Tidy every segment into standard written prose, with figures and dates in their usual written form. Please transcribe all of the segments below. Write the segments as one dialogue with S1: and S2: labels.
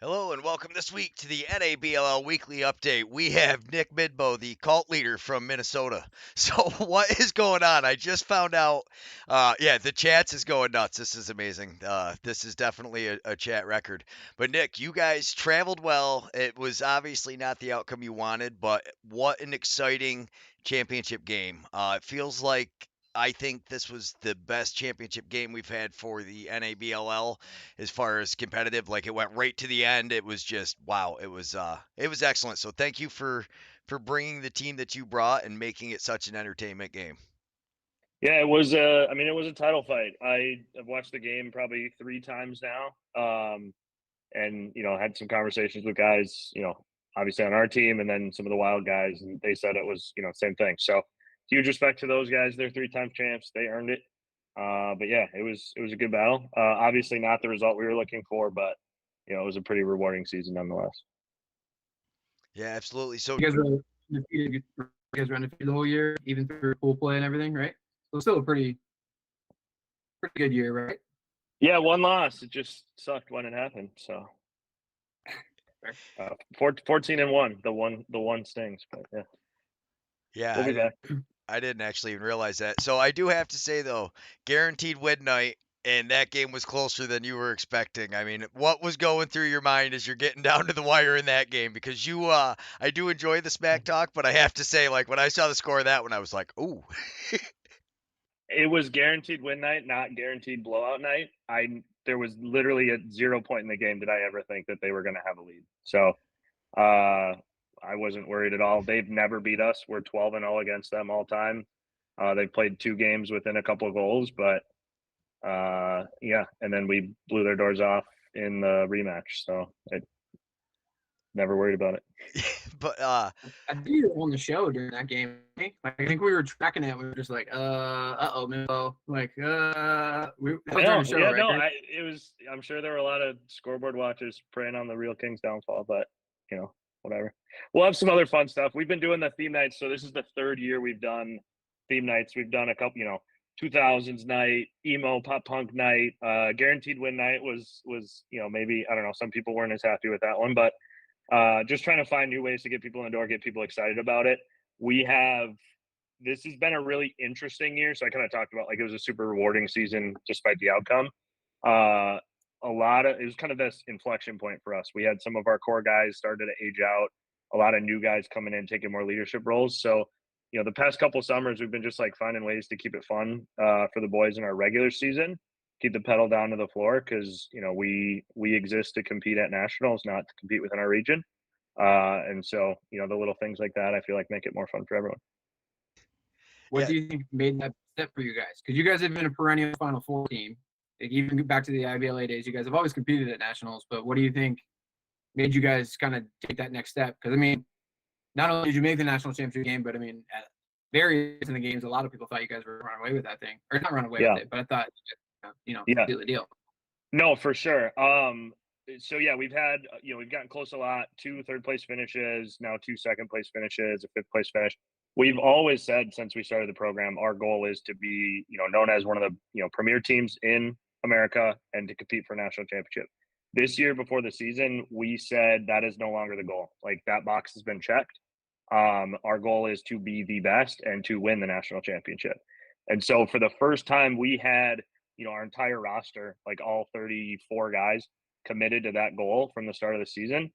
S1: Hello and welcome this week to the NABLL Weekly Update. We have Nick Midboe, the cult leader from Minnesota. So what is going on? I just found out. The chats is going nuts. This is amazing. This is definitely a chat record. But Nick, you guys traveled well. It was obviously not the outcome you wanted, but what an exciting championship game. It feels like I think this was the best championship game we've had for the NABLL as far as competitive. Like it went right to the end. It was just wow. It was excellent. So thank you for bringing the team that you brought and making it such an entertainment game.
S2: Yeah, it was. It was a title fight. Have watched the game probably 3 times now, and had some conversations with guys. Obviously on our team, and then some of the Wild guys, and they said it was same thing. So huge respect to those guys. They're 3 time champs. They earned it. But yeah, it was a good battle. Obviously not the result we were looking for, but it was a pretty rewarding season nonetheless.
S1: Yeah, absolutely. So
S3: You guys were undefeated. You guys were undefeated the whole year, even through pool play and everything, right? So it's still a pretty good year, right?
S2: Yeah, one loss. It just sucked when it happened. So 14-1. The one stings, but yeah,
S1: yeah,
S2: we'll be back.
S1: I didn't actually even realize that. So I do have to say though, guaranteed win night. And that game was closer than you were expecting. I mean, what was going through your mind as you're getting down to the wire in that game? Because I do enjoy the smack talk, but I have to say, like when I saw the score of that one, I was like, "Ooh,
S2: It was guaranteed win night, not guaranteed blowout night. There was literally at 0 point in the game did I ever think that they were going to have a lead. So I wasn't worried at all. They've never beat us. We're 12-0 against them all time. They've played 2 games within a couple of goals, but yeah, and then we blew their doors off in the rematch. So I never worried about it.
S1: but
S3: I think you were on the show during that game. I think we were tracking it. We were just like, uh-oh, Midboe. Like, that was during the show,
S2: Yeah,
S3: right?
S2: no, it was. I'm sure there were a lot of scoreboard watchers praying on the real Kings downfall, but whatever. We'll have some other fun stuff. We've been doing the theme nights, so this is the 3rd year we've done theme nights. We've done a couple, 2000s night, emo pop punk night, guaranteed win night was maybe I don't know. Some people weren't as happy with that one, but just trying to find new ways to get people in the door, get people excited about it. We have this has been a really interesting year. So I kind of talked about like it was a super rewarding season despite the outcome. Uh, it was kind of this inflection point for us. We had some of our core guys started to age out, a lot of new guys coming in, taking more leadership roles. So, the past couple summers, we've been just like finding ways to keep it fun for the boys in our regular season, keep the pedal down to the floor because, we exist to compete at nationals, not to compete within our region. And so, the little things like that, I feel like make it more fun for everyone.
S3: What
S1: yeah,
S3: do you think made that step for you guys? Because you guys have been a perennial Final Four team. Like, even back to the IBLA days, you guys have always competed at nationals. But what do you think made you guys kind of take that next step? Because, I mean, not only did you make the national championship game, but, I mean, at various in the games, a lot of people thought you guys were running away with that thing. Or not run away
S2: Yeah.
S3: with it, but I thought,
S2: Yeah.
S3: seal the deal.
S2: No, for sure. So yeah, we've gotten close a lot. 2 third-place finishes, now 2 second-place finishes, a 5th-place finish. We've always said since we started the program, our goal is to be, known as one of the, premier teams in America and to compete for a national championship. This year before the season, we said that is no longer the goal. Like that box has been checked. Our goal is to be the best and to win the national championship. And so for the first time, we had our entire roster, like all 34 guys, committed to that goal from the start of the season.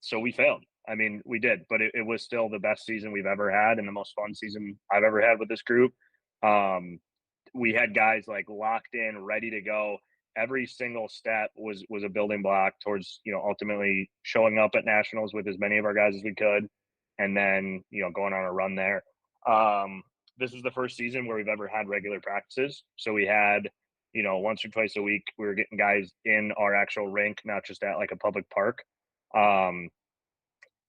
S2: So we failed. I mean, we did, but it was still the best season we've ever had and the most fun season I've ever had with this group. We had guys like locked in, ready to go. Every single step was a building block towards ultimately showing up at nationals with as many of our guys as we could, and then going on a run there. This was the first season where we've ever had regular practices. So we had, once or twice a week, we were getting guys in our actual rink, not just at like a public park.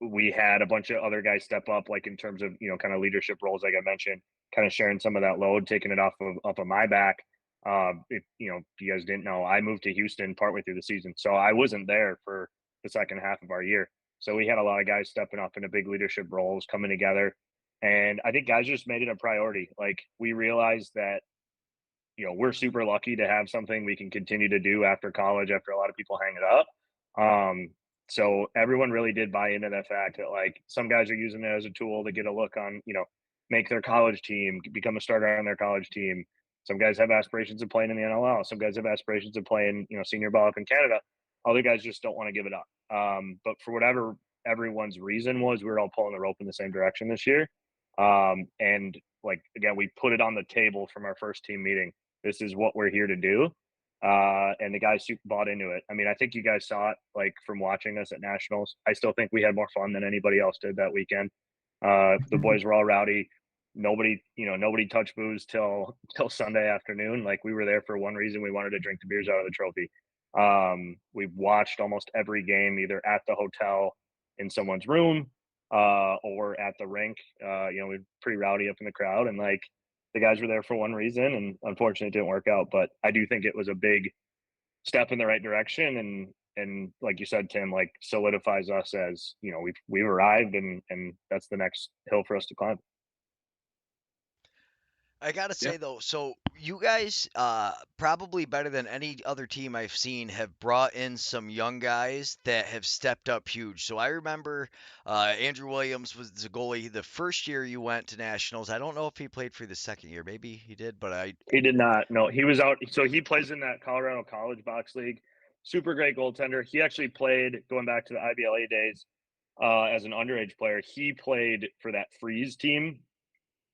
S2: We had a bunch of other guys step up, like in terms of, kind of leadership roles, like I mentioned, kind of sharing some of that load, taking it off of my back. If you guys didn't know, I moved to Houston partway through the season. So I wasn't there for the second half of our year. So we had a lot of guys stepping up into big leadership roles, coming together. And I think guys just made it a priority. Like we realized that, we're super lucky to have something we can continue to do after college, after a lot of people hang it up. So everyone really did buy into that fact that like some guys are using it as a tool to get a look on, make their college team, become a starter on their college team. Some guys have aspirations of playing in the NLL. Some guys have aspirations of playing, senior ball up in Canada. Other guys just don't want to give it up. But for whatever everyone's reason was, we were all pulling the rope in the same direction this year. And like again, we put it on the table from our first team meeting. This is what we're here to do. And the guys bought into it. I mean, I think you guys saw it like from watching us at nationals. I still think we had more fun than anybody else did that weekend. The boys were all rowdy. Nobody touched booze till Sunday afternoon. Like we were there for one reason: we wanted to drink the beers out of the trophy. We've watched almost every game either at the hotel in someone's room or at the rink. We're pretty rowdy up in the crowd, and like the guys were there for one reason, and unfortunately it didn't work out. But I do think it was a big step in the right direction, and like you said, Tim, like solidifies us as we've arrived, and that's the next hill for us to climb.
S1: I gotta
S3: Yeah.
S1: say though, so you guys, probably better than any other team I've seen, have brought in some young guys that have stepped up huge. So I remember Andrew Williams was the goalie the first year you went to nationals. I don't know if he played for you the second year. Maybe he did, but
S2: He did not. No, he was out. So he plays in that Colorado College Box League. Super great goaltender. He actually played going back to the IBLA days as an underage player. He played for that Freeze team.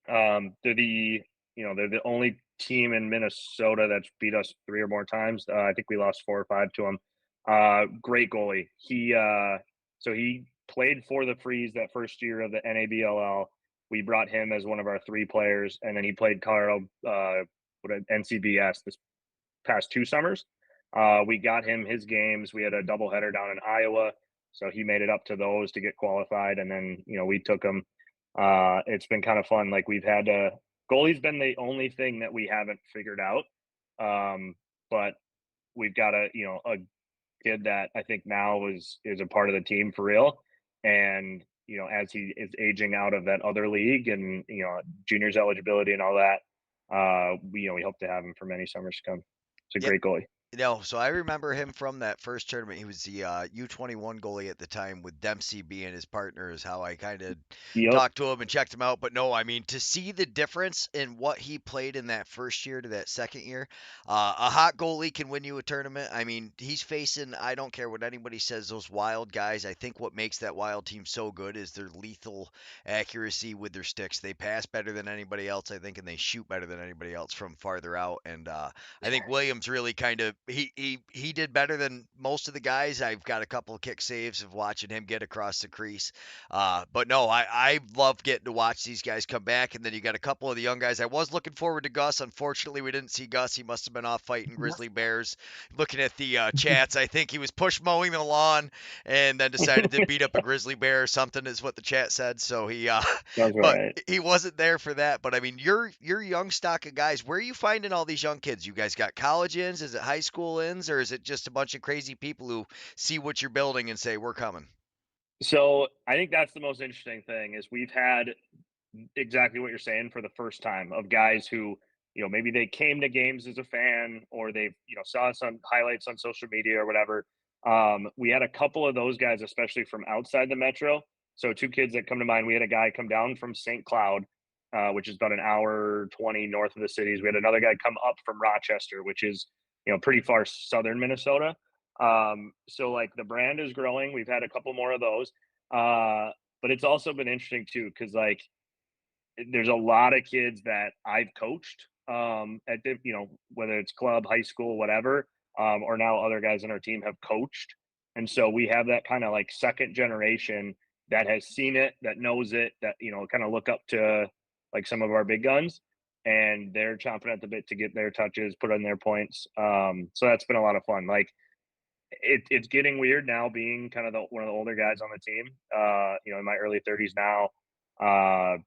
S2: They're the only team in Minnesota that's beat us 3 or more times. I think we lost 4 or 5 to them. Great goalie. So he played for the Freeze that first year of the NABLL. We brought him as one of our 3 players, and then he played Colorado NCBS this past 2 summers. We got him his games. We had a doubleheader down in Iowa, so he made it up to those to get qualified, and then we took him. It's been kind of fun. Like we've had goalie's been the only thing that we haven't figured out, but we've got a kid that I think now is a part of the team for real, and as he is aging out of that other league and juniors eligibility and all that, we hope to have him for many summers to come. It's a
S1: yep.
S2: great goalie.
S1: No, so I remember him from that first tournament. He was the U21 goalie at the time, with Dempsey being his partner, is how I kind of
S2: Yep.
S1: talked to him and checked him out. But no, I mean, to see the difference in what he played in that first year to that second year, a hot goalie can win you a tournament. I mean, he's facing, I don't care what anybody says, those wild guys. I think what makes that wild team so good is their lethal accuracy with their sticks. They pass better than anybody else, I think, and they shoot better than anybody else from farther out. And I think Williams really kind of he did better than most of the guys. I've got a couple of kick saves of watching him get across the crease. But no, I love getting to watch these guys come back. And then you got a couple of the young guys. I was looking forward to Gus. Unfortunately, we didn't see Gus. He must have been off fighting grizzly bears. Looking at the chats, I think he was push mowing the lawn and then decided to beat up a grizzly bear or something, is what the chat said. So he
S2: Sounds
S1: but
S2: right.
S1: he wasn't there for that. But I mean, you're young stock of guys. Where are you finding all these young kids? You guys got college ins? Is it high school ins, or is it just a bunch of crazy people who see what you're building and say we're coming?
S2: So I think that's the most interesting thing is we've had exactly what you're saying for the first time of guys who maybe they came to games as a fan or they've saw us on highlights on social media or whatever. We had a couple of those guys, especially from outside the metro. So 2 kids that come to mind: we had a guy come down from St. Cloud, which is about an hour 20 north of the cities. We had another guy come up from Rochester, which is pretty far southern Minnesota. So like the brand is growing. We've had a couple more of those, but it's also been interesting too, because like there's a lot of kids that I've coached at whether it's club, high school, whatever, or now other guys in our team have coached, and so we have that kind of like second generation that has seen it, that knows it, that kind of look up to like some of our big guns, and they're chomping at the bit to get their touches, put on their points. So that's been a lot of fun. Like it's getting weird now being kind of one of the older guys on the team. In my early 30s now.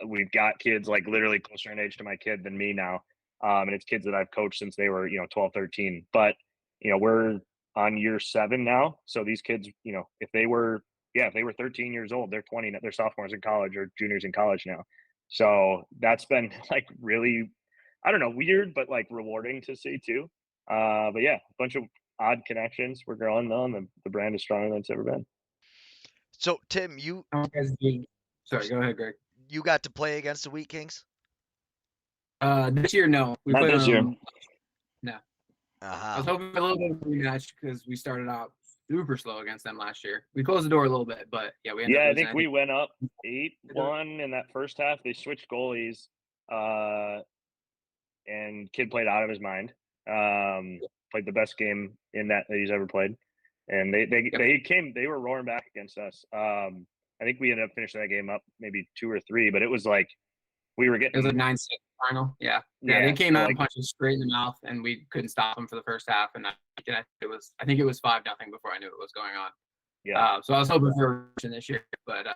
S2: We've got kids like literally closer in age to my kid than me now. And it's kids that I've coached since they were 12, 13. But we're on year 7 now. So these kids, if they were 13 years old, they're 20, they're sophomores in college or juniors in college now. So that's been like really, I don't know, weird, but like rewarding to see too. But yeah, a bunch of odd connections. We're growing though, and the brand is stronger than it's ever been.
S1: So Tim, you
S3: How you guys doing? Sorry, go ahead, Greg.
S1: you got to play against the Wheat Kings?
S3: This year, no. We
S2: Not
S3: played
S2: this year.
S3: No. I
S1: Uh-huh.
S3: was hoping for a little bit of a rematch because we started out super slow against them last year. We closed the door a little bit, but yeah, we ended up
S2: Yeah, I
S3: losing.
S2: think we went up 8-1 in that first half. They switched goalies, and kid played out of his mind. Played the best game in that he's ever played, and they were roaring back against us. I think we ended up finishing that game up maybe 2 or 3, but it was like we were
S3: It was
S2: getting
S3: a 9-6 final. Yeah, they came out and punched us straight in the mouth, and we couldn't stop them for the first half. And I think it was 5-0 before I knew what was going on.
S2: yeah.
S3: So I was hoping for a reaction this year, but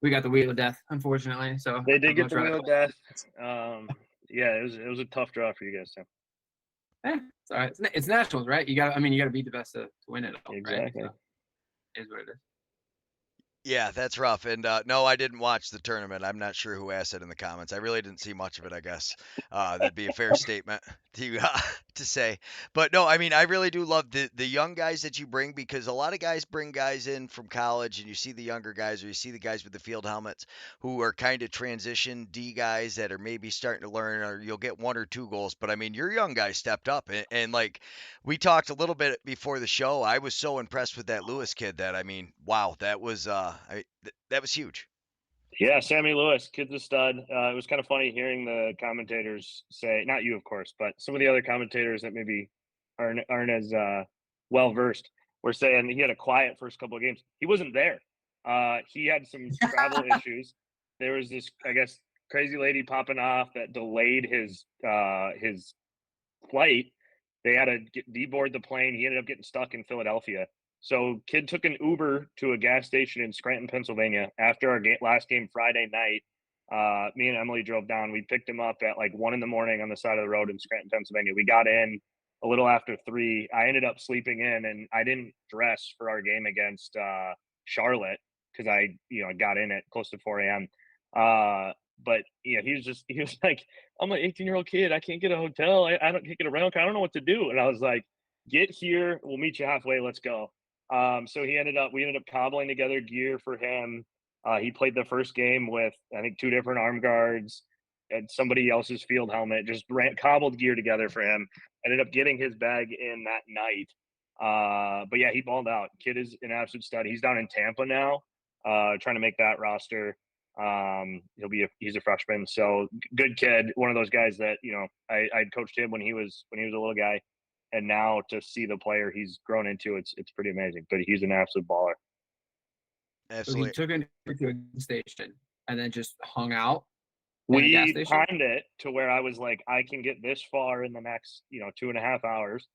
S3: we got the wheel of death, unfortunately. So
S2: They did
S3: I'm
S2: get
S3: gonna
S2: the
S3: try
S2: wheel
S3: to-
S2: of death. Yeah, it was a tough draw for you guys too.
S3: It's all right. It's nationals, right? You got to beat the best to win it all,
S2: Exactly.
S3: right? So, it is what it is.
S1: Yeah, that's rough. And no, I didn't watch the tournament. I'm not sure who asked it in the comments. I really didn't see much of it, I guess. That'd be a fair statement to say. But no, I mean, I really do love the young guys that you bring, because a lot of guys bring guys in from college, and you see the younger guys, or you see the guys with the field helmets who are kind of transition D guys that are maybe starting to learn, or you'll get 1 or 2 goals. But I mean, your young guys stepped up, and like we talked a little bit before the show, I was so impressed with that Lewis kid that, I mean, wow, that was that was huge.
S2: Yeah, Sammy Lewis, kid's a stud. It was kind of funny hearing the commentators say, not you, of course, but some of the other commentators that maybe aren't as well versed were saying he had a quiet first couple of games. He wasn't there. He had some travel issues. There was this, I guess, crazy lady popping off that delayed his flight. They had to deboard the plane. He ended up getting stuck in Philadelphia. So kid took an Uber to a gas station in Scranton, Pennsylvania after our last game Friday night. Me and Emily drove down. We picked him up at like 1 a.m. on the side of the road in Scranton, Pennsylvania. We got in a little after 3. I ended up sleeping in, and I didn't dress for our game against Charlotte because I got in at close to 4 a.m. But yeah, he was like, I'm an 18-year-old kid. I can't get a hotel. I can't get a rental car. I don't know what to do. And I was like, get here. We'll meet you halfway. Let's go. So we ended up cobbling together gear for him. He played the first game with, I think, 2 different arm guards and somebody else's field helmet, just cobbled gear together for him. Ended up getting his bag in that night. But yeah, he balled out. Kid is an absolute stud. He's down in Tampa now, trying to make that roster. He's a freshman, so good kid. One of those guys that I coached him when he was a little guy, and now to see the player he's grown into, it's pretty amazing. But he's an absolute baller.
S1: Absolutely.
S3: So he took it to a gas station and then just hung out.
S2: We timed it to where I was like, I can get this far in the next 2.5 hours.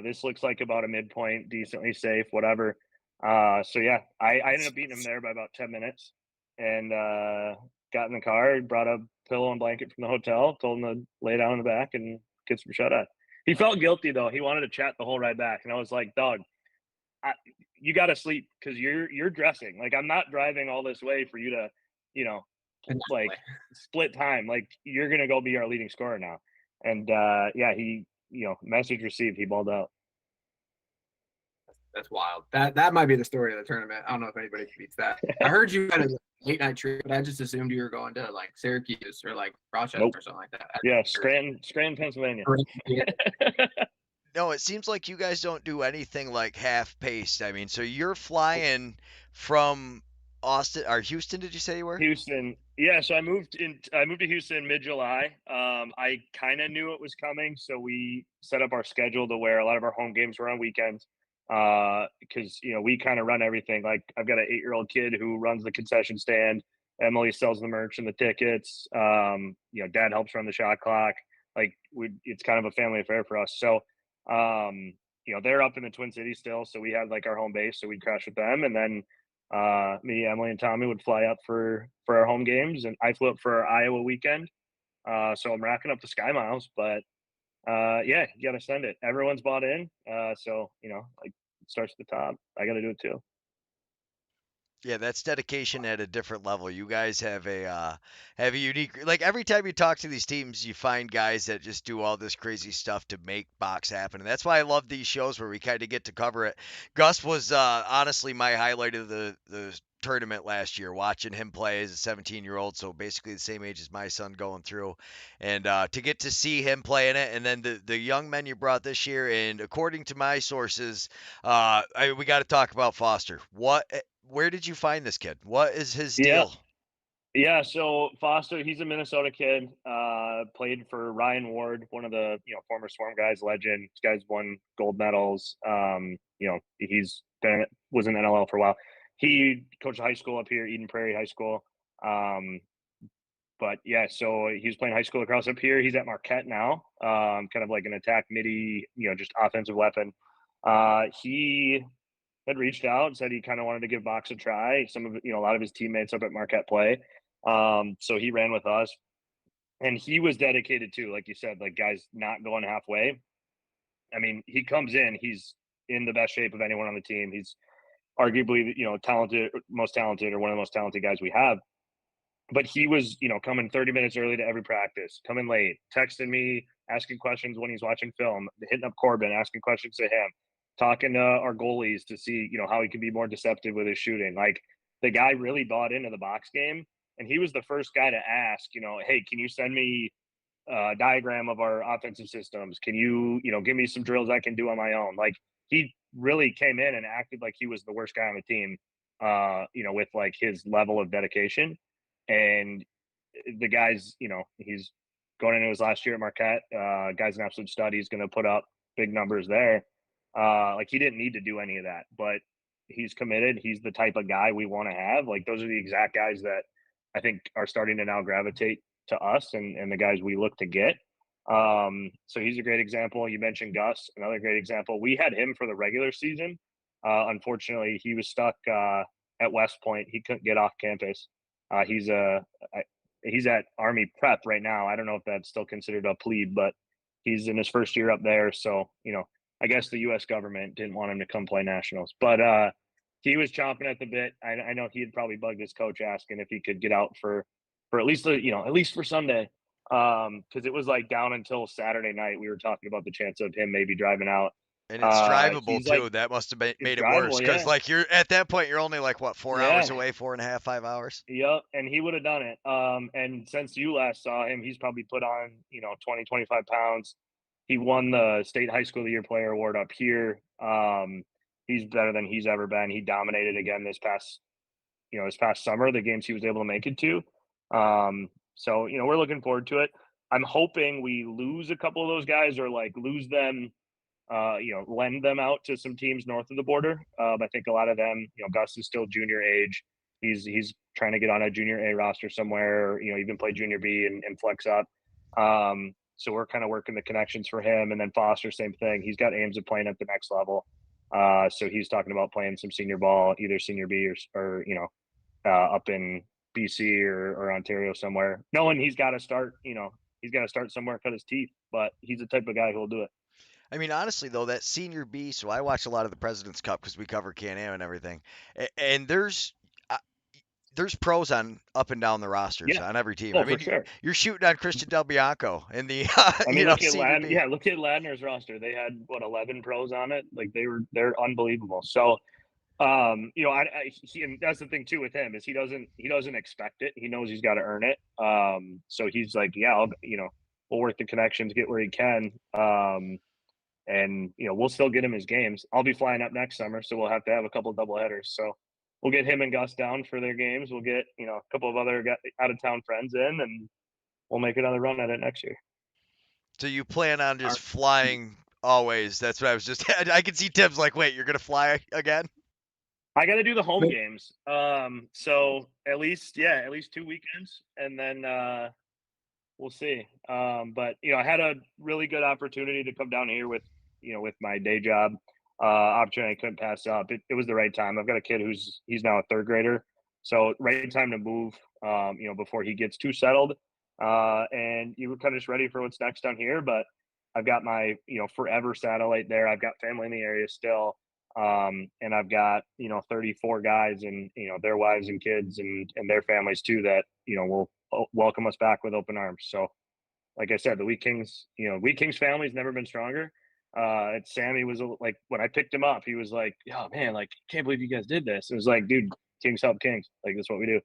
S2: This looks like about a midpoint, decently safe, whatever. So yeah, I ended up beating him there by about 10 minutes. And got in the car, brought a pillow and blanket from the hotel, told him to lay down in the back and get some shut eye. He felt guilty though. He wanted to chat the whole ride back, and I was like, "Dog, you got to sleep because you're dressing. Like, I'm not driving all this way for you to, like split time. Like, you're gonna go be our leading scorer now." And yeah, he message received. He balled out.
S3: That's wild. That might be the story of the tournament. I don't know if anybody beats that. I heard you had a late night trip, but I just assumed you were going to like Syracuse or like Rochester or something like that.
S2: Yeah, Scranton, Pennsylvania.
S1: No, it seems like you guys don't do anything like half paced. I mean, so you're flying from Austin or Houston, did you say you were?
S2: Houston. Yeah, so I moved to Houston mid-July. I kind of knew it was coming, so we set up our schedule to where a lot of our home games were on weekends. Because we kind of run everything. Like, I've got an 8-year-old kid who runs the concession stand. Emily sells the merch and the tickets. Dad helps run the shot clock. Like, it's kind of a family affair for us. So they're up in the Twin Cities still, so we had like our home base, so we'd crash with them, and then me, Emily, and Tommy would fly up for our home games, and I flew up for our Iowa weekend. So I'm racking up the Sky Miles, but yeah, you got to send it. Everyone's bought in, so like, it starts at the top. I got to do it too.
S1: Yeah, that's dedication at a different level. You guys have a unique, like, every time you talk to these teams, you find guys that just do all this crazy stuff to make box happen. And that's why I love these shows where we kind of get to cover it. Gus was honestly my highlight of the tournament last year, watching him play as a 17-year-old, so basically the same age as my son going through. And to get to see him play in it, and then the young men you brought this year, and according to my sources, we got to talk about Foster. Where did you find this kid? What is his
S2: Yeah.
S1: deal?
S2: Yeah, so Foster, he's a Minnesota kid. Played for Ryan Ward, one of the former Swarm guys, legend. This guy's won gold medals. He's was in NLL for a while. He coached high school up here, Eden Prairie High School. But yeah, so he was playing high school lacrosse up here. He's at Marquette now, kind of like an attack midi, just offensive weapon. He had reached out and said he kind of wanted to give box a try. Some of a lot of his teammates up at Marquette play, so he ran with us, and he was dedicated too. Like you said, like guys not going halfway. I mean, he comes in, he's in the best shape of anyone on the team. He's arguably talented, most talented, or one of the most talented guys we have. But he was, coming 30 minutes early to every practice, coming late, texting me, asking questions when he's watching film, hitting up Corbin, asking questions to him, talking to our goalies to see, how he could be more deceptive with his shooting. Like, the guy really bought into the box game, and he was the first guy to ask, hey, can you send me a diagram of our offensive systems? Can you, give me some drills I can do on my own? Like, he really came in and acted like he was the worst guy on the team, with like his level of dedication. And the guy's, he's going into his last year at Marquette. Guy's an absolute stud. He's going to put up big numbers there. Like, he didn't need to do any of that, but he's committed. He's the type of guy we want to have. Like, those are the exact guys that I think are starting to now gravitate to us and the guys we look to get. So he's a great example. You mentioned Gus, another great example. We had him for the regular season. Unfortunately, he was stuck at West Point. He couldn't get off campus. He's at Army Prep right now. I don't know if that's still considered a plebe, but he's in his first year up there. So, I guess the U.S. government didn't want him to come play nationals, but he was chomping at the bit. I know he had probably bugged his coach asking if he could get out for at least at least for Sunday, because it was like down until Saturday night. We were talking about the chance of him maybe driving out.
S1: And it's drivable
S2: He's like,
S1: too. That must have
S2: it's
S1: made it worse
S2: drivable,
S1: because,
S2: yeah,
S1: like, you're at that point, you're only like what, 4 hours
S2: yeah.
S1: away, 4.5, 5 hours.
S2: Yep, and he would have done it. And since you last saw him, he's probably put on, 20, 25 pounds. He won the state high school of the year player award up here. He's better than he's ever been. He dominated again this past summer, the games he was able to make it to. So, we're looking forward to it. I'm hoping we lose a couple of those guys, or like lose them, lend them out to some teams north of the border. I think a lot of them, Gus is still junior age. He's trying to get on a junior A roster somewhere, or, even play junior B and flex up. So we're kind of working the connections for him. And then Foster, same thing. He's got aims of playing at the next level. So he's talking about playing some senior ball, either senior B or up in BC or Ontario somewhere, knowing he's got to start, he's got to start somewhere, cut his teeth, but he's the type of guy who'll do it.
S1: I mean, honestly though, that senior B. So I watch a lot of the President's Cup because we cover Can-Am and everything, and uh, there's pros on up and down the rosters
S2: Yeah.
S1: on every team.
S2: Oh,
S1: I
S2: for
S1: mean,
S2: sure.
S1: you're shooting on Christian Del Bianco in the
S2: I mean, look at
S1: senior B.
S2: look at Ladner's roster. They had 11 pros on it. Like, they're unbelievable. So, and that's the thing too with him is he doesn't expect it. He knows he's got to earn it. So he's like, yeah, we'll work the connections, get where he can. And we'll still get him his games. I'll be flying up next summer, so we'll have to have a couple of double headers. So we'll get him and Gus down for their games. We'll get a couple of other out of town friends in, and we'll make another run at it next year.
S1: So you plan on just flying always? That's what I was just. I can see Tim's like, wait, you're gonna fly again?
S2: I got to do the home games. So at least 2 weekends, and then we'll see. But I had a really good opportunity to come down here with my day job. Opportunity I couldn't pass up. It was the right time. I've got a kid he's now a third grader, so right time to move. Before he gets too settled. And you were kind of just ready for what's next down here. But I've got my forever satellite there. I've got family in the area still. And I've got, 34 guys and, their wives and kids and their families too that, will welcome us back with open arms. So, like I said, the Wheat Kings, Wheat Kings family's never been stronger. Sammy was like, when I picked him up, he was like, "Oh man, like, can't believe you guys did this." It was like, dude, Kings help Kings. Like, that's what we do.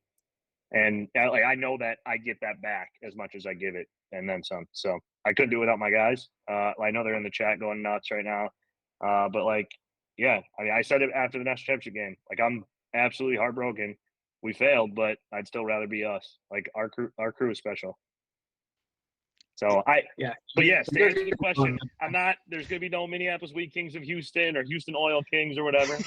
S2: And like, I know that I get that back as much as I give it and then some. So I couldn't do it without my guys. I know they're in the chat going nuts right now. But like, yeah, I mean, I said it after the national championship game. Like, I'm absolutely heartbroken. We failed, but I'd still rather be us. Like, our crew is special. So but yes, to answer the question, I'm not. There's going to be no Minneapolis Wheat Kings of Houston or Houston Oil Kings or whatever.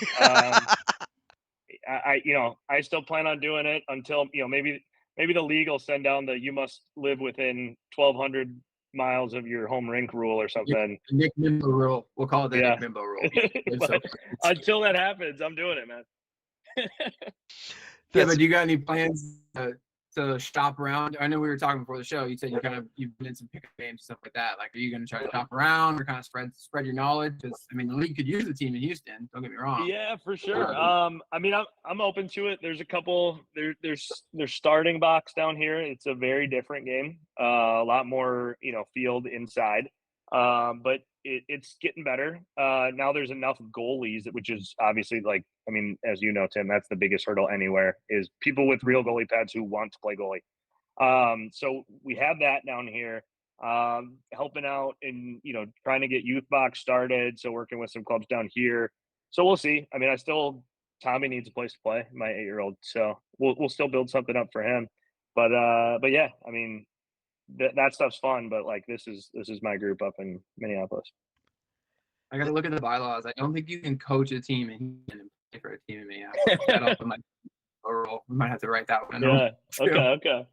S2: I still plan on doing it until maybe the league will send down the you must live within 1,200 miles of your home rink rule or something.
S3: Nick Midboe rule. We'll call it the Nick Midboe rule.
S2: Until that happens, I'm doing it, man.
S3: Yeah, but do you got any plans to shop around? I know we were talking before the show. You said you've been in some pickup games and stuff like that. Like, are you going to try to shop around or kind of spread your knowledge? Because I mean, the league could use a team in Houston. Don't get me wrong.
S2: Yeah, for sure. I mean, I'm open to it. There's a couple. There's starting box down here. It's a very different game. A lot more field inside. But it's getting better. Now there's enough goalies, which is obviously, like, I mean, as you know, Tim, that's the biggest hurdle anywhere is people with real goalie pads who want to play goalie. So we have that down here, helping out and, trying to get youth box started. So working with some clubs down here. So we'll see. I mean, Tommy needs a place to play, my 8-year-old. So we'll still build something up for him. But yeah, I mean, that stuff's fun, but like this is my group up in Minneapolis.
S3: I got to look at the bylaws. I don't think you can coach a team and play for a team in Minneapolis. That also might rule. We might have to write that one.
S2: Yeah. Okay.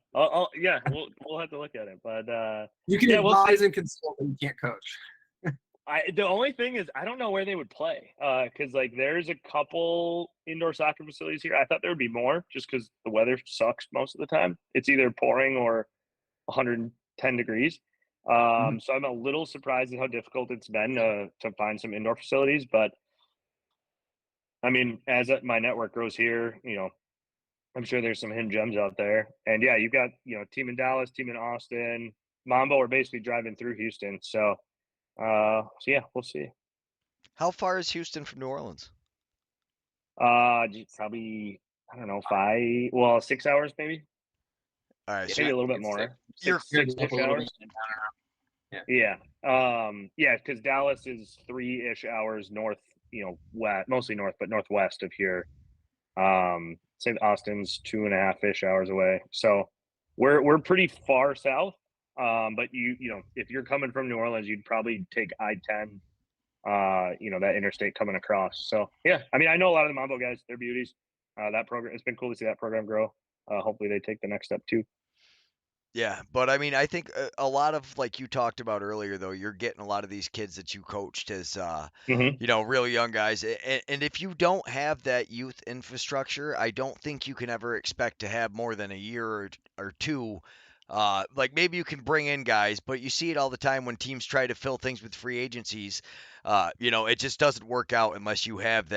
S2: Yeah, we'll have to look at it, but
S3: you can advise and consult, but you can't coach.
S2: The only thing is I don't know where they would play because like there's a couple indoor soccer facilities here. I thought there would be more just because the weather sucks most of the time. It's either pouring or 110 degrees. So I'm a little surprised at how difficult it's been to find some indoor facilities. But I mean, as my network grows here, I'm sure there's some hidden gems out there. And yeah, you've got team in Dallas, team in Austin. Mambo are basically driving through Houston. So yeah, we'll see.
S1: How far is Houston from New Orleans?
S2: Probably, I don't know, 6 hours maybe.
S1: All right,
S2: maybe a little bit more. Six hours. Yeah. Because Dallas is 3-ish hours north, west, mostly north, but northwest of here. St. Austin's 2.5-ish hours away. So we're pretty far south. But if you're coming from New Orleans, you'd probably take I-10, that interstate coming across. So yeah, I mean, I know a lot of the Mambo guys, they're beauties. That program, it's been cool to see that program grow. Hopefully they take the next step too.
S1: Yeah, but I mean, I think a lot of, like you talked about earlier, though, you're getting a lot of these kids that you coached as, really young guys. And if you don't have that youth infrastructure, I don't think you can ever expect to have more than a year or two. Like maybe you can bring in guys, but you see it all the time when teams try to fill things with free agencies. It just doesn't work out unless you have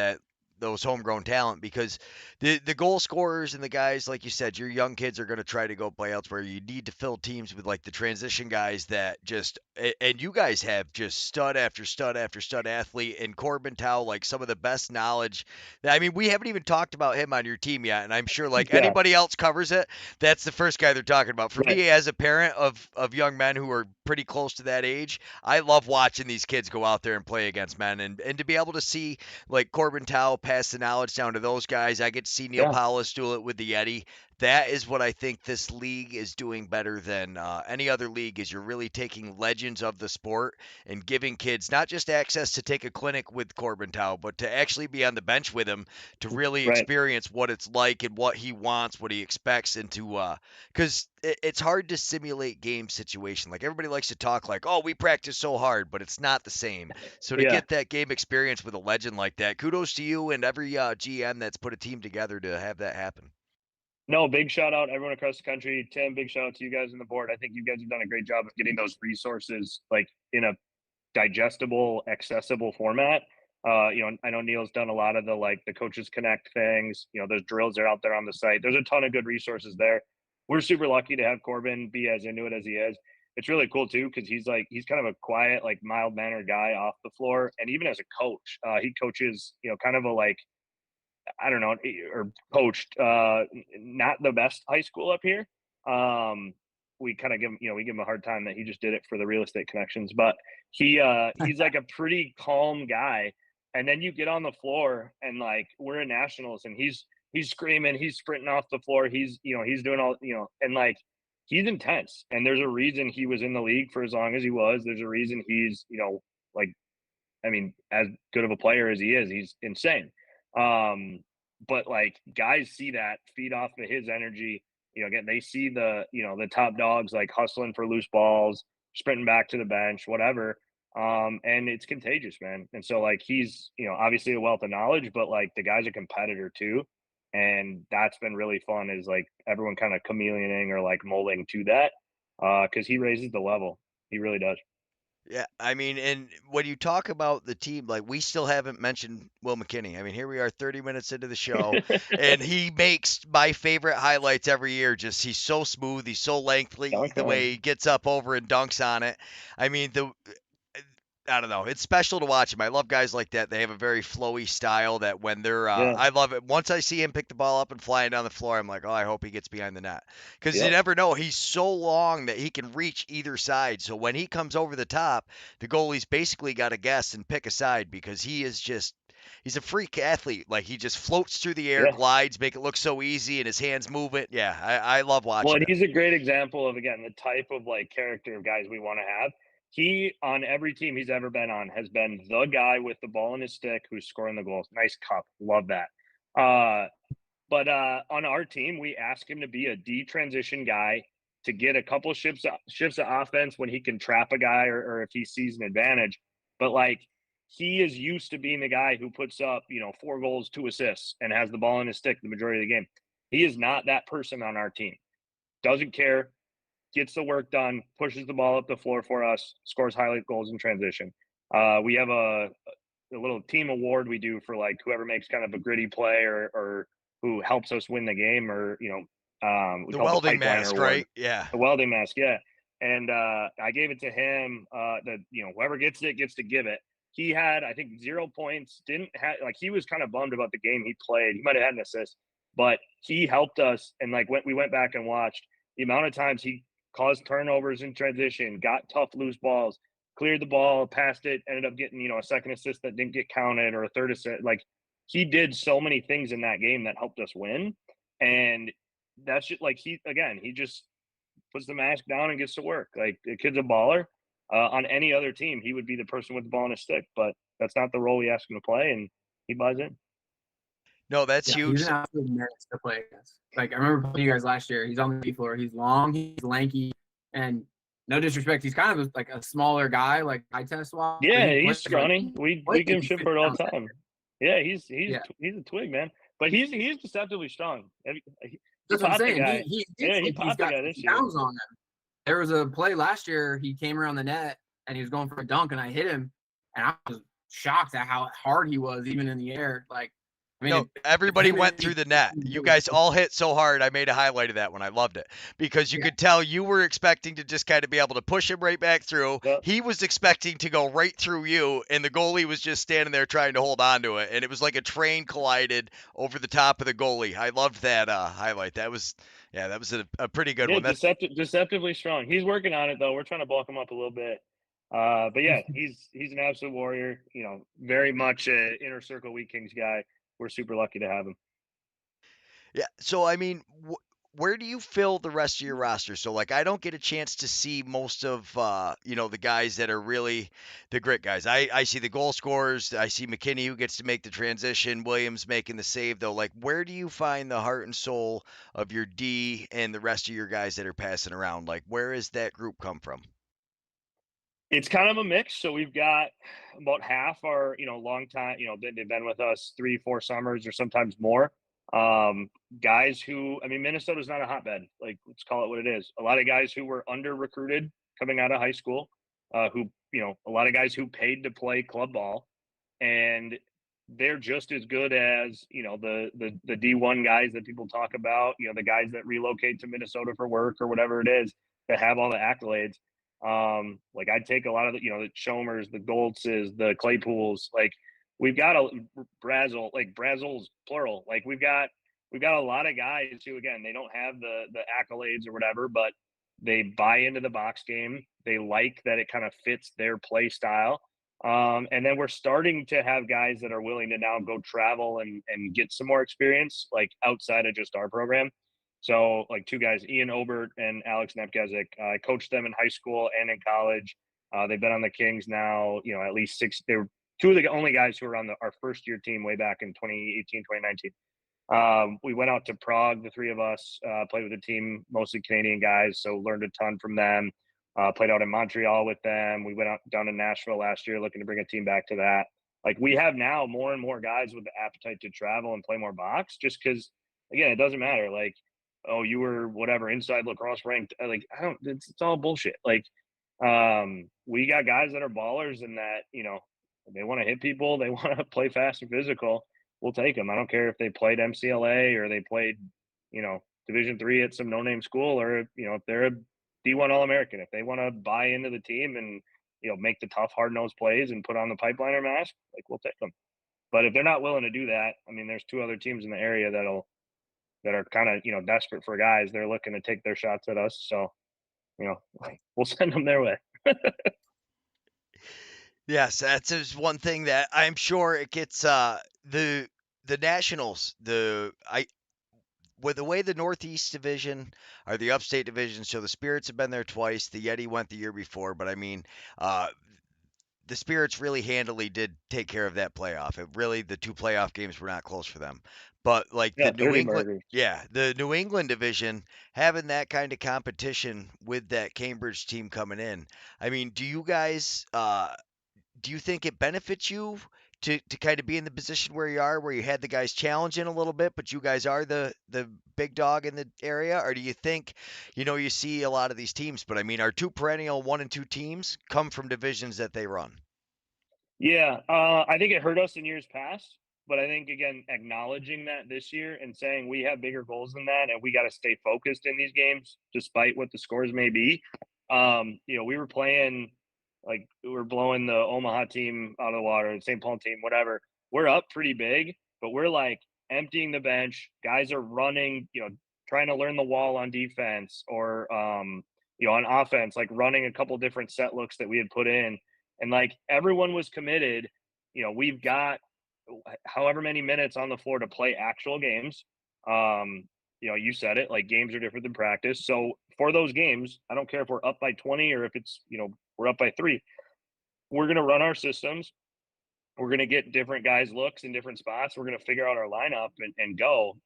S1: those homegrown talent, because the goal scorers and the guys, like you said, your young kids are going to try to go play elsewhere. You need to fill teams with like the transition guys that just, and you guys have just stud after stud after stud athlete, and Corbin Tao, like some of the best knowledge. I mean, we haven't even talked about him on your team yet, and I'm sure like anybody else covers it, that's the first guy they're talking about. For me, as a parent of young men who are pretty close to that age, I love watching these kids go out there and play against men, and to be able to see like Corbin Tao pass the knowledge down to those guys. I get to see Neil Paulus do it with the Yeti. That is what I think this league is doing better than any other league, is you're really taking legends of the sport and giving kids not just access to take a clinic with Corbin Tao, but to actually be on the bench with him to really experience what it's like and what he wants, what he expects, and to because it's hard to simulate game situation. Like everybody likes to talk like, oh, we practice so hard, but it's not the same. So to get that game experience with a legend like that, kudos to you and every GM that's put a team together to have that happen.
S2: No, big shout out everyone across the country. Tim, big shout out to you guys on the board. I think you guys have done a great job of getting those resources like in a digestible, accessible format. I know Neil's done a lot of the Coaches Connect things. There's drills that are out there on the site. There's a ton of good resources there. We're super lucky to have Corbin be as into it as he is. It's really cool too because he's kind of a quiet, mild mannered guy off the floor, and even as a coach, he coaches kind of a I don't know, or coached not the best high school up here. We kind of we give him a hard time that he just did it for the real estate connections, but he's like a pretty calm guy. And then you get on the floor and we're in nationals and he's screaming, he's sprinting off the floor, he's doing all and he's intense. And there's a reason he was in the league for as long as he was. There's a reason he's like I mean, as good of a player as he is, he's insane. But guys see that, feed off of his energy. Again, they see the top dogs hustling for loose balls, sprinting back to the bench, whatever. And it's contagious, man. And so he's obviously a wealth of knowledge, but the guy's a competitor too. And that's been really fun is everyone kind of chameleoning or molding to that. Because he raises the level. He really does.
S1: Yeah, I mean, and when you talk about the team, we still haven't mentioned Will McKinney. I mean, here we are 30 minutes into the show, and he makes my favorite highlights every year. Just he's so smooth, he's so lengthy,
S2: Dunk
S1: the
S2: on him.
S1: way he gets up over and dunks on it. I mean, I don't know. It's special to watch him. I love guys like that. They have a very flowy style that when they're,
S2: Yeah.
S1: I love it. Once I see him pick the ball up and flying down the floor, I'm like, oh, I hope he gets behind the net. Because you
S2: Yep.
S1: never know. He's so long that he can reach either side. So when he comes over the top, the goalie's basically got to guess and pick a side because he's a freak athlete. He just floats through the air,
S2: Yeah.
S1: glides, make it look so easy, and his hands move it. Yeah, I love
S2: Well,
S1: watching
S2: and
S1: it.
S2: he's a great example of, again, the type of character of guys we want to have. He, on every team he's ever been on, has been the guy with the ball in his stick who's scoring the goals. Nice cup. Love that. But on our team, we ask him to be a D transition guy to get a couple shifts of offense when he can trap a guy or if he sees an advantage. But he is used to being the guy who puts up 4 goals, 2 assists, and has the ball in his stick the majority of the game. He is not that person on our team. Doesn't care, gets the work done, pushes the ball up the floor for us, scores highlight goals in transition. We have a little team award we do for whoever makes kind of a gritty play or who helps us win the game, or we
S1: The
S2: call it the
S1: welding
S2: pipeliner
S1: mask,
S2: award,
S1: right? Yeah.
S2: the welding mask, yeah. And I gave it to him. That whoever gets it gets to give it. He had, I think, 0 points. Didn't have he was kind of bummed about the game he played. He might have had an assist, but he helped us. And when we went back and watched the amount of times he caused turnovers in transition, got tough loose balls, cleared the ball, passed it, ended up getting a second assist that didn't get counted, or a third assist. He did so many things in that game that helped us win, and that's just he just puts the mask down and gets to work. The kid's a baller. On any other team, he would be the person with the ball in his stick, but that's not the role we ask him to play, and he buys in.
S1: No, that's
S3: Yeah,
S1: huge.
S3: he's an absolute menace to play against. I remember playing you guys last year. He's on the D floor. He's long, he's lanky, and no disrespect, he's kind of a smaller guy, eye tennis wise.
S2: Yeah, he's scrawny. We give him shit for it all the time. Yeah, he's a twig, man. But he's deceptively strong.
S3: That's what I'm saying.
S2: He popped the guy this year.
S3: Downs on him. There was a play last year. He came around the net and he was going for a dunk, and I hit him, and I was shocked at how hard he was, even in the air.
S1: Everybody went through the net. You guys all hit so hard. I made a highlight of that one. I loved it because you could tell you were expecting to just kind of be able to push him right back through.
S2: Yep.
S1: He was expecting to go right through you, and the goalie was just standing there trying to hold on to it. And it was like a train collided over the top of the goalie. I loved that highlight. That was a pretty good one.
S2: Deceptively strong. He's working on it though. We're trying to bulk him up a little bit. But yeah, he's an absolute warrior. Very much a inner circle Wheat Kings guy. We're super lucky to have him.
S1: Yeah. So, I mean, where do you fill the rest of your roster? So, I don't get a chance to see most of, the guys that are really the grit guys. I see the goal scorers. I see McKinney who gets to make the transition. Williams making the save, though. Where do you find the heart and soul of your D and the rest of your guys that are passing around? Where does that group come from?
S2: It's kind of a mix. So we've got about half are, long time, they've been with us 3-4 summers or sometimes more. Guys who, Minnesota's not a hotbed. Let's call it what it is. A lot of guys who were under recruited coming out of high school, a lot of guys who paid to play club ball and they're just as good as, you know, the D1 guys that people talk about, you know, the guys that relocate to Minnesota for work or whatever it is, that have all the accolades. Like I'd take a lot of the, you know, the Chomers, the Goltzes, the Claypools. Like we've got a Brazel's plural. Like we've got a lot of guys who, again, they don't have the accolades or whatever, but they buy into the box game. They like that it kind of fits their play style. And then we're starting to have guys that are willing to now go travel and get some more experience, like outside of just our program. So, like two guys, Ian Obert and Alex Nepgezik. I coached them in high school and in college. They've been on the Kings now, you know, at least six. They were two of the only guys who were on our first year team way back in 2018, 2019. We went out to Prague, the three of us, played with a team, mostly Canadian guys, so learned a ton from them. Played out in Montreal with them. We went out down to Nashville last year, looking to bring a team back to that. Like we have now more and more guys with the appetite to travel and play more box, just because, again, it doesn't matter. Like, oh, you were whatever inside lacrosse ranked. Like I don't. It's all bullshit. Like, we got guys that are ballers and that, you know, they want to hit people. They want to play fast and physical. We'll take them. I don't care if they played MCLA or they played, you know, Division III at some no-name school, or, you know, if they're a D1 All-American. If they want to buy into the team and, you know, make the tough, hard-nosed plays and put on the pipeliner mask, like we'll take them. But if they're not willing to do that, I mean, there's two other teams in the area that are kind of, you know, desperate for guys. They're looking to take their shots at us. So, you know, we'll send them their way.
S1: Yes, that's just one thing that I'm sure it gets the Nationals, with the way the Northeast Division or the Upstate Division, so the Spirits have been there twice. The Yeti went the year before, but I mean, the Spirits really handily did take care of that playoff. It really, the two playoff games were not close for them. But like
S2: Yeah, 30 burgers.
S1: The New England division having that kind of competition with that Cambridge team coming in. I mean, do you think it benefits you to kind of be in the position where you are, where you had the guys challenging a little bit, but you guys are the big dog in the area? Or do you think, you see a lot of these teams, but I mean, our two perennial 1 and 2 teams come from divisions that they run?
S2: Yeah, I think it hurt us in years past, but I think, again, acknowledging that this year and saying we have bigger goals than that, and we got to stay focused in these games despite what the scores may be. You know, we were playing, like, we were blowing the Omaha team out of the water, the St. Paul team, whatever. We're up pretty big, but we're like emptying the bench. Guys are running, you know, trying to learn the wall on defense, or you know, on offense, like running a couple different set looks that we had put in, and like everyone was committed. You know, we've got however many minutes on the floor to play actual games. You know, you said it, like games are different than practice. So for those games, I don't care if we're up by 20 or if it's, you know, we're up by 3. We're going to run our systems. We're going to get different guys looks in different spots. We're going to figure out our lineup and go.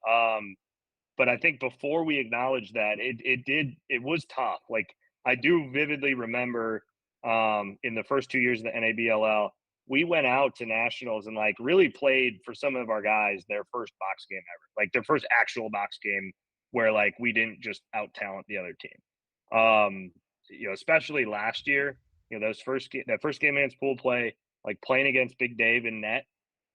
S2: But I think before we acknowledge that, it was tough. Like I do vividly remember in the first 2 years of the NABLL, we went out to nationals and like really played for some of our guys their first box game ever, like their first actual box game where like we didn't just out talent the other team. You know, especially last year, you know, that first game against Pool Play, like playing against Big Dave in net.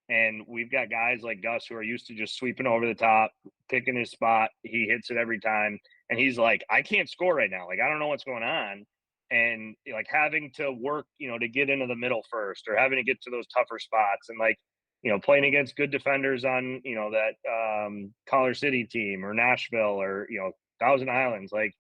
S2: And we've got guys like Gus who are used to just sweeping over the top, picking his spot. He hits it every time. And he's like, I can't score right now. Like, I don't know what's going on. And like having to work, you know, to get into the middle first, or having to get to those tougher spots, and like, you know, playing against good defenders on, you know, that Collar City team or Nashville or, you know, Thousand Islands. Like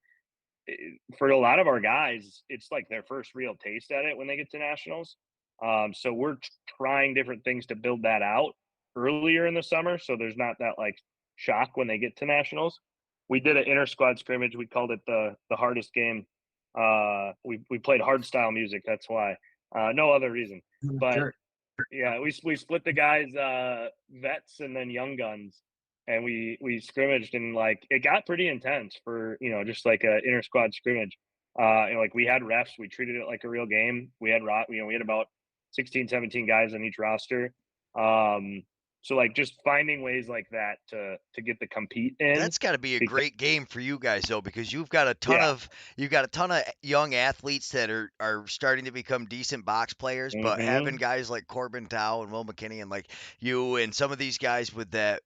S2: for a lot of our guys, it's like their first real taste at it when they get to nationals. So we're trying different things to build that out earlier in the summer, so there's not that like shock when they get to nationals. We did an inter squad scrimmage. We called it the hardest game. We played hard style music. That's why. No other reason. But
S3: Sure.
S2: yeah, we split the guys vets and then young guns, and we scrimmaged, and like it got pretty intense for, you know, just like a inter squad scrimmage. And like we had refs. We treated it like a real game. We had we had about 16, 17 guys on each roster. So like just finding ways like that to get the compete in.
S1: That's got to be a
S2: because,
S1: great game for you guys though, because you've got a ton
S2: yeah.
S1: of young athletes that are starting to become decent box players, but having
S2: Hmm.
S1: guys like Corbin Tao and Will McKinney and like you and some of these guys with that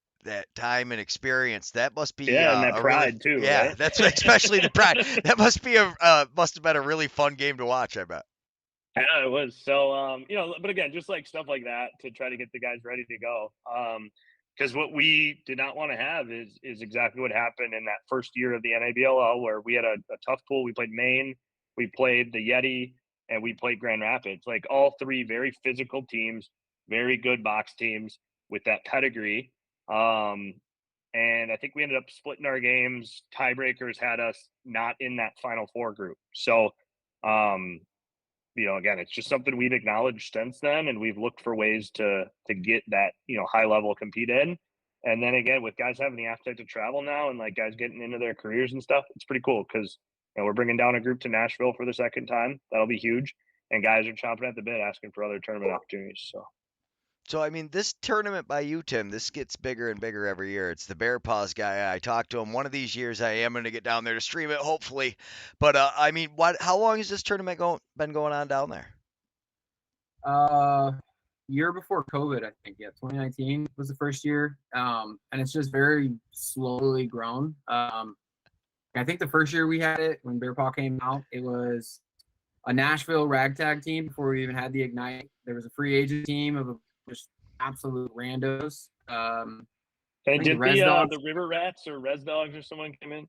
S1: time and experience, that must be
S2: Yeah, and that
S1: a really
S2: pride too,
S1: yeah,
S2: right?
S1: that's especially the pride. That must be must have been a really fun game to watch, I bet.
S2: Yeah, it was. So, but again, just like stuff like that to try to get the guys ready to go. Because what we did not want to have is exactly what happened in that first year of the NABLL, where we had a tough pool. We played Maine, we played the Yeti, and we played Grand Rapids. Like all three very physical teams, very good box teams with that pedigree. And I think we ended up splitting our games. Tiebreakers had us not in that Final Four group. So, um, again, it's just something we've acknowledged since then, and we've looked for ways to get that high level compete in. And then again, with guys having the appetite to travel now, and like guys getting into their careers and stuff, it's pretty cool because we're bringing down a group to Nashville for the second time. That'll be huge, and guys are chomping at the bit asking for other tournament opportunities.
S1: So I mean, this tournament by you, Tim, this gets bigger and bigger every year. It's the Bear Paws guy. I talked to him one of these years. I am going to get down there to stream it, hopefully. But I mean, what? How long has this tournament been going on down there?
S3: Year before COVID, I think. Yeah, 2019 was the first year, and it's just very slowly grown. I think the first year we had it, when Bear Paw came out, it was a Nashville ragtag team before we even had the Ignite. There was a free agent team of just absolute randos.
S2: And
S3: think
S2: did
S3: Res Dogs-
S2: the River Rats or Res Dogs or someone come in?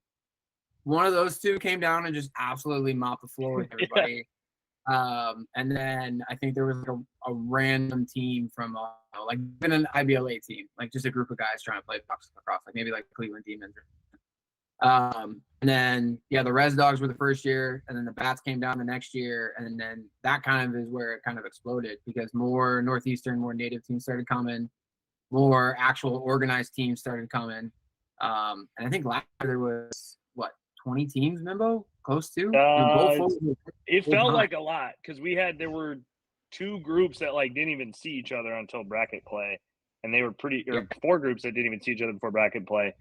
S3: One of those two came down and just absolutely mopped the floor with everybody. And then I think there was like a random team from like even an IBLA team, like just a group of guys trying to play box lacrosse, like maybe like Cleveland Demons. And then the Res Dogs were the first year, and then the Bats came down the next year, and then that kind of is where it kind of exploded because more Northeastern, more native teams started coming, more actual organized teams started coming. And I think last year there was 20 teams, Midboe? Close to?
S2: It felt like a lot because there were two groups that like didn't even see each other until bracket play, and they were four groups that didn't even see each other before bracket play.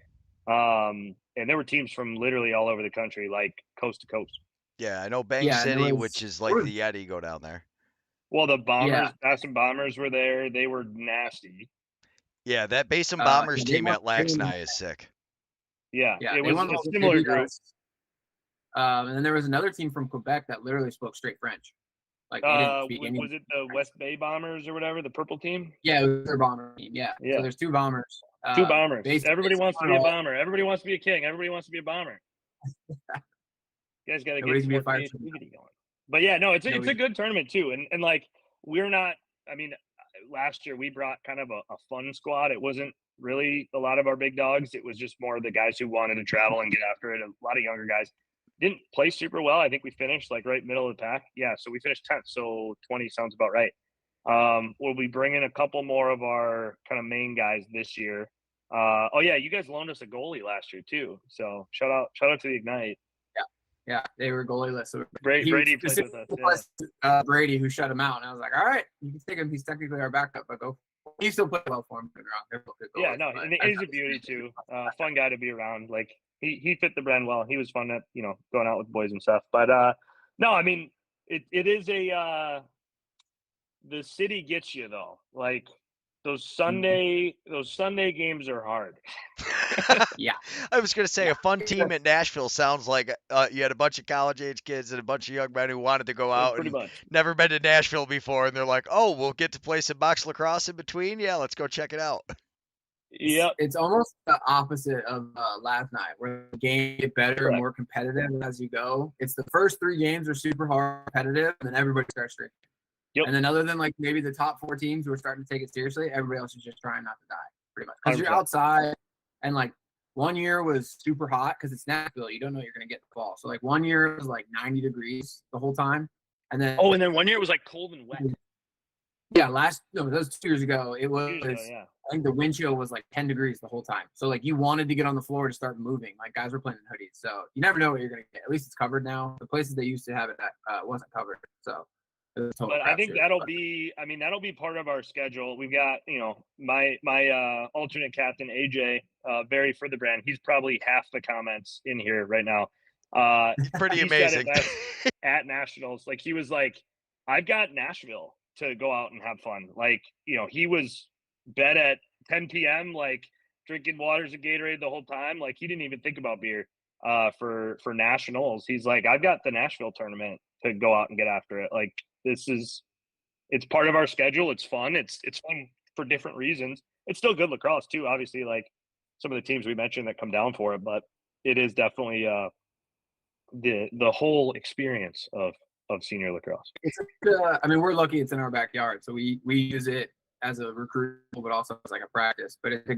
S2: And there were teams from literally all over the country, like coast to coast.
S1: Yeah, I know Bang City, which is like the Yeti, go down there.
S2: Well, the Bombers, Basin Bombers were there. They were nasty.
S1: Yeah, that Basin Bombers team at Laxni is sick.
S2: Yeah, it was a similar group.
S3: And then there was another team from Quebec that literally spoke straight French. Like they didn't speak any.
S2: Was it the West Bay Bombers or whatever, the purple team?
S3: Yeah, it was their bomber team. Yeah. So there's two bombers.
S2: Two bombers. Everybody wants to be a bomber. Everybody wants to be a king. Everybody wants to be a bomber. You guys got to get some creativity going. But yeah, no, it's a good tournament too. And like we're not. I mean, last year we brought kind of a fun squad. It wasn't really a lot of our big dogs. It was just more of the guys who wanted to travel and get after it. A lot of younger guys. Didn't play super well. I think we finished like right middle of the pack. Yeah, so we finished 10th. So 20 sounds about right. We'll be bringing a couple more of our kind of main guys this year. You guys loaned us a goalie last year too. So shout out to the Ignite.
S3: Yeah, they were goalieless. So
S2: Brady played with us.
S3: Yeah. Brady who shut him out, and I was like, all right, you can take him. He's technically our backup, but go. He still played well for him.
S2: Yeah, no, and he's a beauty too. Fun guy to be around. Like he fit the brand well. He was fun at going out with boys and stuff. But no, I mean it is the city gets you though. Like those Sunday games are hard.
S3: Yeah,
S1: I was gonna say a fun team at Nashville sounds like you had a bunch of college age kids and a bunch of young men who wanted to go out and never been to Nashville before, and they're like, "Oh, we'll get to play some box lacrosse in between. Yeah, let's go check it out."
S2: Yeah,
S3: it's almost the opposite of last night, where the game get better and more competitive as you go. It's the first 3 games are super hard competitive, and then everybody starts drinking. Yep. And then other than like maybe the top 4 teams who are starting to take it seriously, everybody else is just trying not to die, pretty much. Because you're outside, and like one year was super hot because it's Nashville. You don't know you're gonna get the fall. So like one year it was like 90 degrees the whole time, and then
S2: and then one year it was like cold and wet.
S3: Yeah, that was 2 years ago. It was I think the wind chill was like 10 degrees the whole time. So like you wanted to get on the floor to start moving. Like guys were playing in hoodies. So you never know what you're gonna get. At least it's covered now. The places they used to have it at wasn't covered. So
S2: But I think that'll be part of our schedule. We've got, my alternate captain, AJ, Barry for the brand. He's probably half the comments in here right now.
S1: Pretty
S2: he
S1: amazing.
S2: Said it best at nationals. Like, he was like, I've got Nashville to go out and have fun. Like, he was bed at 10 p.m., like drinking waters and Gatorade the whole time. Like, he didn't even think about beer for nationals. He's like, I've got the Nashville tournament to go out and get after it. Like, it's part of our schedule. It's fun. It's fun for different reasons. It's still good lacrosse too, obviously, like some of the teams we mentioned that come down for it, but it is definitely the whole experience of senior lacrosse.
S3: We're lucky it's in our backyard, so we use it as a recruit, but also as like a practice. But it's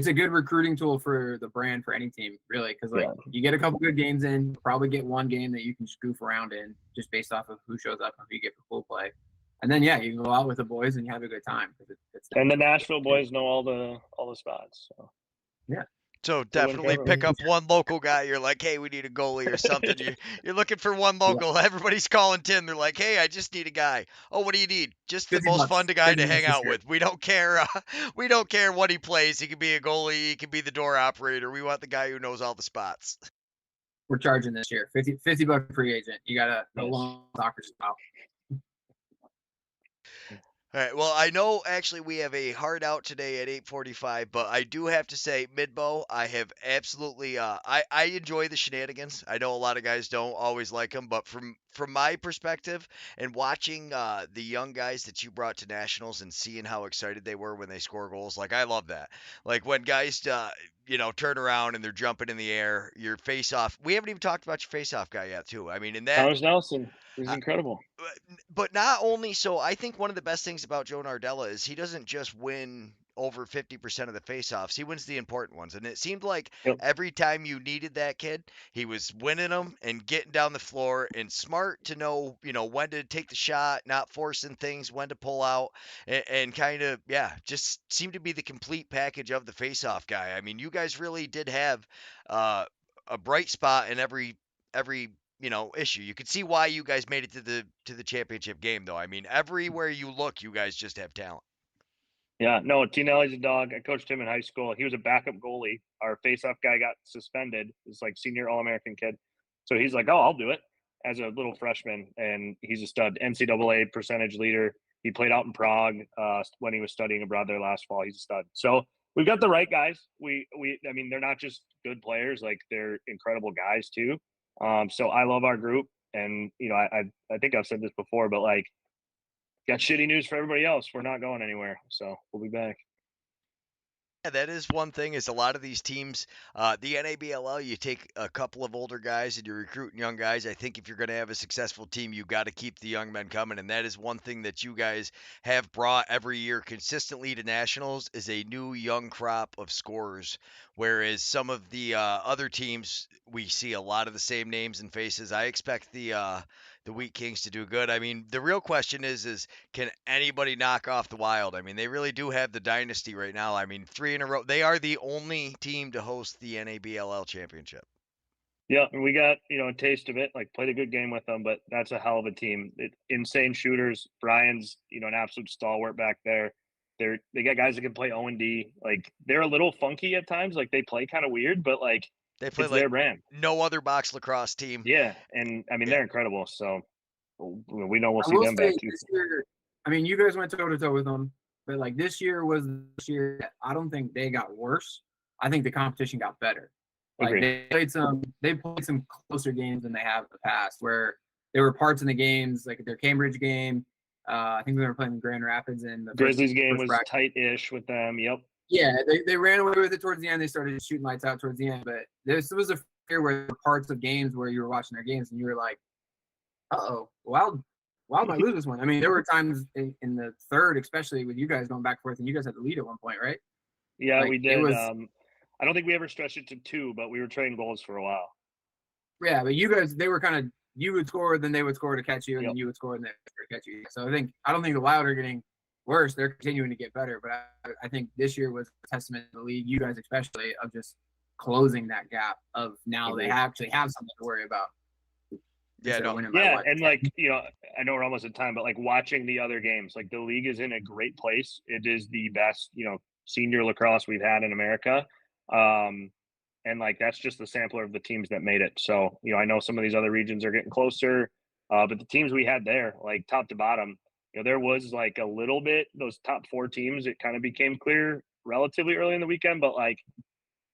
S3: a good recruiting tool for the brand, for any team, really, because you get a couple good games in, probably get one game that you can just goof around in, just based off of who shows up and who you get for full play, and then you can go out with the boys and you have a good time.
S2: And the Nashville boys know all the spots. So.
S3: Yeah.
S1: So definitely pick up one local guy. You're like, hey, we need a goalie or something. You're looking for one local. Yeah. Everybody's calling Tim. They're like, hey, I just need a guy. Oh, what do you need? Just the most fun guy to hang out with. We don't care. We don't care what he plays. He can be a goalie. He can be the door operator. We want the guy who knows all the spots.
S3: We're charging this year $50 free agent. You got a long soccer style.
S1: All right. Well, I know actually we have a hard out today at 8:45, but I do have to say, Midboe, I have absolutely I enjoy the shenanigans. I know a lot of guys don't always like them, but from my perspective and watching the young guys that you brought to nationals and seeing how excited they were when they score goals, like I love that. Like when guys turn around and they're jumping in the air, your face off. We haven't even talked about your face off guy yet, too. I mean, in that
S2: Thomas Nelson is incredible.
S1: But not only so, I think one of the best things about Joe Nardella is he doesn't just win over 50% of the faceoffs. He wins the important ones. And it seemed like every time you needed that kid, he was winning them and getting down the floor and smart to know, when to take the shot, not forcing things, when to pull out, and kind of, just seemed to be the complete package of the faceoff guy. I mean, you guys really did have a bright spot in every issue. You could see why you guys made it to the championship game, though. I mean, everywhere you look, you guys just have talent.
S2: Yeah, no, T. Nelly's a dog. I coached him in high school. He was a backup goalie. Our face-off guy got suspended. He's like senior All-American kid. So he's like, oh, I'll do it as a little freshman. And he's a stud, NCAA percentage leader. He played out in Prague when he was studying abroad there last fall. He's a stud. So we've got the right guys. I mean, they're not just good players. Like, they're incredible guys too. So I love our group, and I think I've said this before, but like, got shitty news for everybody else. We're not going anywhere, so we'll be back.
S1: Yeah, that is one thing. Is a lot of these teams, the NABLL, you take a couple of older guys and you're recruiting young guys. I think if you're going to have a successful team, you got to keep the young men coming, and that is one thing that you guys have brought every year consistently to nationals is a new young crop of scorers. Whereas some of the other teams, we see a lot of the same names and faces. I expect the Wheat Kings to do good. I mean, the real question is can anybody knock off the Wild? I mean, they really do have the dynasty right now. I mean, 3 in a row. They are the only team to host the NABLL championship.
S2: Yeah, and we got, a taste of it, like played a good game with them, but that's a hell of a team. Insane shooters. Brian's, an absolute stalwart back there. They got guys that can play O&D. Like, they're a little funky at times. Like, they play kind of weird, but like,
S1: they play
S2: it's
S1: like
S2: their brand.
S1: No other box lacrosse team.
S2: Yeah, and I mean, they're incredible. So we know we'll see them back too.
S3: This year, I mean, you guys went toe to toe with them, but like this year was this year. I don't think they got worse. I think the competition got better. Like they played some closer games than they have in the past, where there were parts in the games, like their Cambridge game. I think we were playing Grand Rapids, and the
S2: Grizzlies game was tight-ish with them. Yep.
S3: Yeah, they ran away with it towards the end. They started shooting lights out towards the end, but this was a year where there were parts of games where you were watching their games and you were like, "Uh-oh, Wild might lose this one." I mean, there were times in the third, especially with you guys going back and forth, and you guys had the lead at one point, right?
S2: Yeah, like, we did. I don't think we ever stretched it to 2, but we were trading goals for a while.
S3: Yeah, but you guys, they were kind of, you would score, then they would score to catch you, and then you would score, and they would catch you. So I don't think the Wild are getting worse. They're continuing to get better, but I think this year was a testament to the league, you guys especially, of just closing that gap of now they actually have something to worry about.
S1: Yeah,
S3: instead
S1: no.
S3: of winning by
S2: Yeah,
S3: what,
S2: and
S3: 10?
S2: like, you know, I know we're almost at time, but like watching the other games, like the league is in a great place. It is the best, you know, senior lacrosse we've had in America. And like that's just the sampler of the teams that made it. So, you know, I know some of these other regions are getting closer, but the teams we had there, like top to bottom, you know, there was like a little bit those top 4 teams. It kind of became clear relatively early in the weekend, but like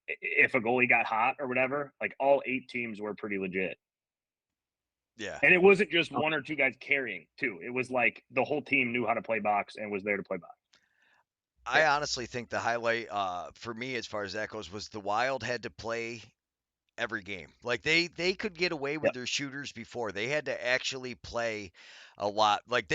S2: if a goalie got hot or whatever, like all 8 teams were pretty legit.
S1: Yeah.
S2: And it wasn't just 1 or 2 guys carrying, too. It was like the whole team knew how to play box and was there to play box.
S1: I honestly think the highlight for me as far as that goes was the Wild had to play every game. Like they could get away with
S2: Yep.
S1: their shooters before. They had to actually play a lot. Like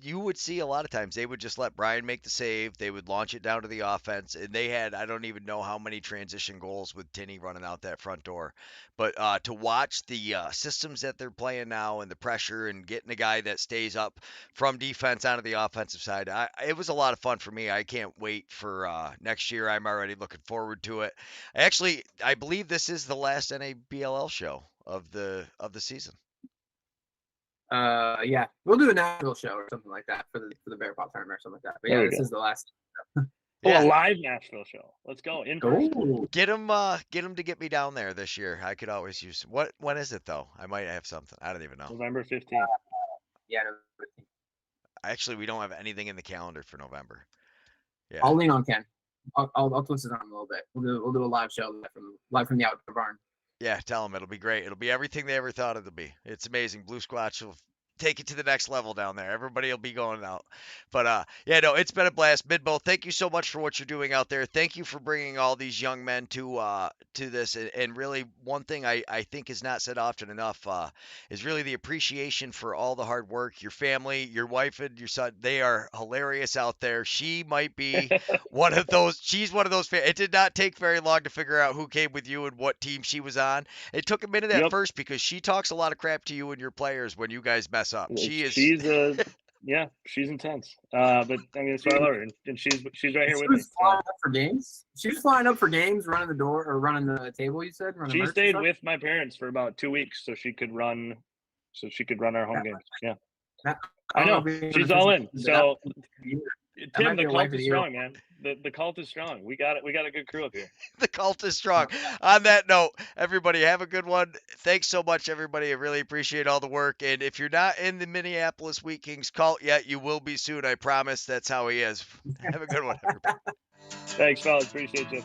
S1: you would see a lot of times they would just let Brian make the save. They would launch it down to the offense, and they had I don't even know how many transition goals with Tinney running out that front door. But to watch the systems that they're playing now and the pressure and getting a guy that stays up from defense onto the offensive side, it was a lot of fun for me. I can't wait for next year. I'm already looking forward to it. Actually, I believe this is the last NABLL show of the season.
S3: Yeah, we'll do a Nashville show or something like that for the Bear Paw tournament or something like that. But yeah, this is the last.
S2: Oh,
S1: Yeah.
S2: a live Nashville show. Let's go. In person.
S3: Oh,
S1: Get him to get me down there this year. I could always use when is it though? I might have something. I don't even know.
S2: November 15th.
S3: yeah.
S1: Actually, we don't have anything in the calendar for November. Yeah.
S3: I'll lean on Ken. I'll twist it on a little bit. We'll do a live show live from the outdoor barn.
S1: Yeah, tell them it'll be great. It'll be everything they ever thought it'd be. It's amazing. Blue Squatch will take it to the next level down there. Everybody will be going out. But yeah, no, it's been a blast. Midboe, thank you so much for what you're doing out there. Thank you for bringing all these young men to this. And really, one thing I think is not said often enough is really the appreciation for all the hard work. Your family, your wife, and your son, they are hilarious out there. She might be one of those. She's one of those. It did not take very long to figure out who came with you and what team she was on. It took a minute at
S2: Yep.
S1: first because she talks a lot of crap to you and your players when you guys mess up. She's
S2: intense. But I mean, that's why I love her, and she's right here with me.
S3: Flying up for games. She was flying up for games, running the door or running the table. You said
S2: She stayed with my parents for about 2 weeks so she could run our home games. Yeah, I know she's all in. So Tim, the cult is strong, man. The cult is strong. We got it. We got a good crew up here.
S1: The cult is strong. On that note, everybody have a good one. Thanks so much, everybody. I really appreciate all the work. And if you're not in the Minneapolis Wheat Kings cult yet, you will be soon. I promise. That's how he is. Have a good one, everybody.
S2: Thanks, fellas. Appreciate you.